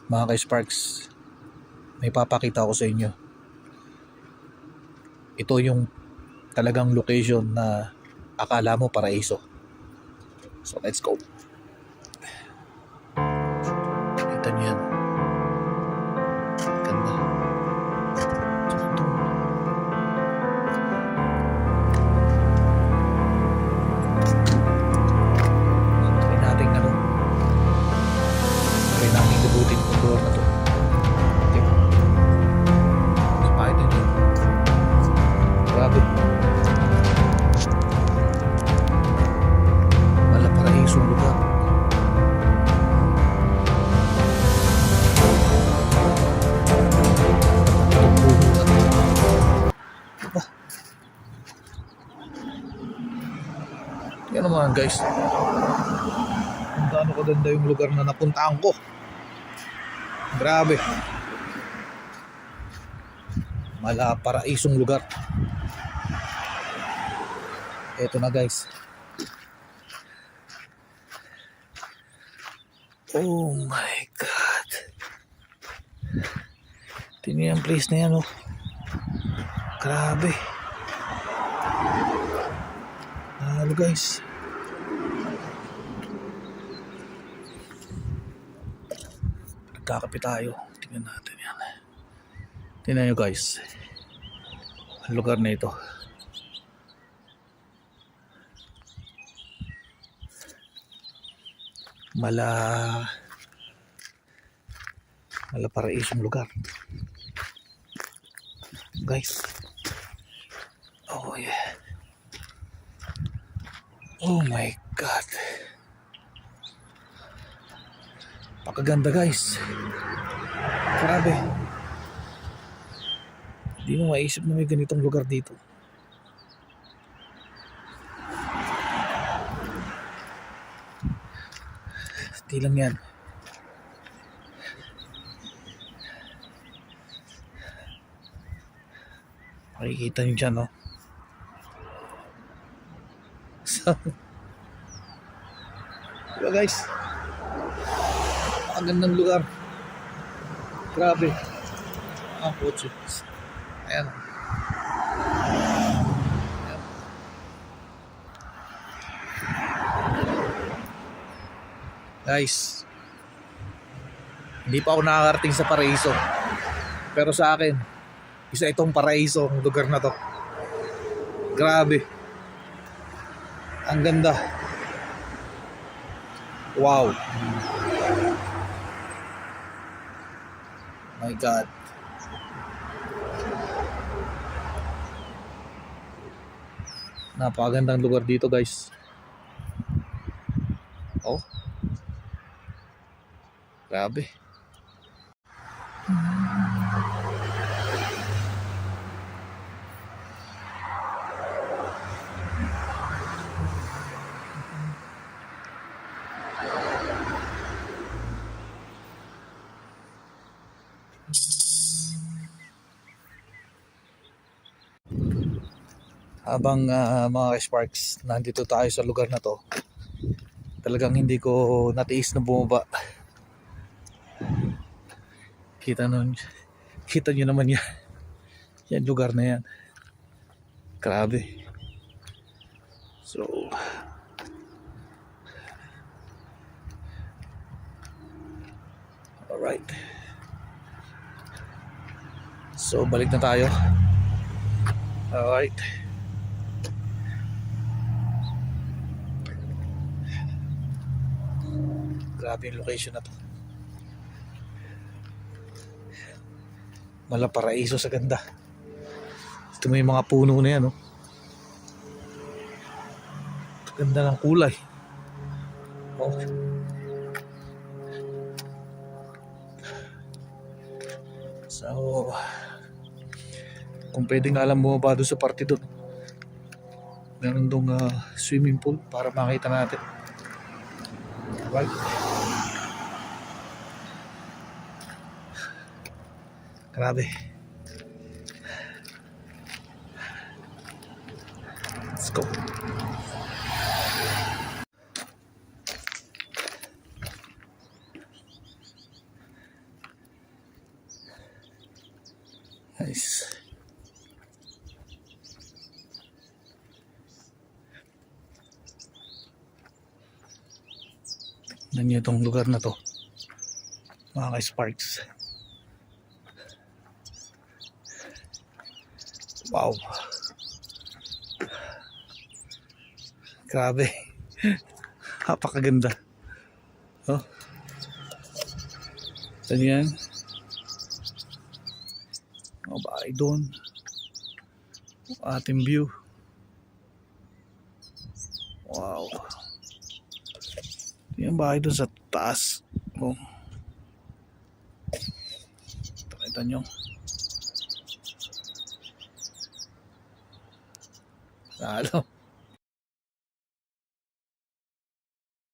Mga ka-Sparks, may papakita ko sa inyo. Ito yung talagang location na akala mo paraiso. So let's go. Ito niyo yan. Ganda. Tsaka ito. Try natin ano. Try natin gabutin yung lugar na to. Okay. Spy din yun. Grabe. Wala paraisong lugar. Yan naman guys, kung gaano kaganda yung lugar na napuntaan ko. Grabe, mala paraisong lugar. Eto na guys. Oh my god, tingnan yung place na yan oh. Grabe. Ano guys, nagkakapit tayo. Tingnan natin yan. Tingnan nyo guys, ang lugar na ito. Mala paraisong lugar guys. Oh yeah. Oh my god, pakaganda guys. Grabe, di mo maisip na may ganitong lugar dito. Di lang yan, makikita nyo dyan no. So diba guys, ang gandang lugar. Grabe. Ang kotse. Ayan. Ayan. Guys, hindi pa ako nakakarating sa paraiso, pero sa akin isa itong paraiso ang lugar na to. Grabe, ang ganda. Wow, my god. Napakagandang lugar dito guys. Oh, grabe. Habang mga Sparks, nandito tayo sa lugar na to, talagang hindi ko natiis na bumaba. Kita nyo naman yan. Yan lugar na yan. Grabe. So alright, so balik na tayo. Alright, grabe yung location na to. Mala paraiso sa ganda. Ito may mga puno na yan oh. Ganda ng kulay oh. So kung pwede nga lang bumaba doon sa parte doon, meron doon swimming pool para makita natin. Right? Grabe. Let's go. Nice. Tignan niyo itong lugar na to, mga ka-Sparks. Wow. Grabe. Napakaganda. Oh. Saan yan? O bahay doon. Ating view. Wow. Yung bahay doon sa taas. Oh. Pakita nyo. Lalo.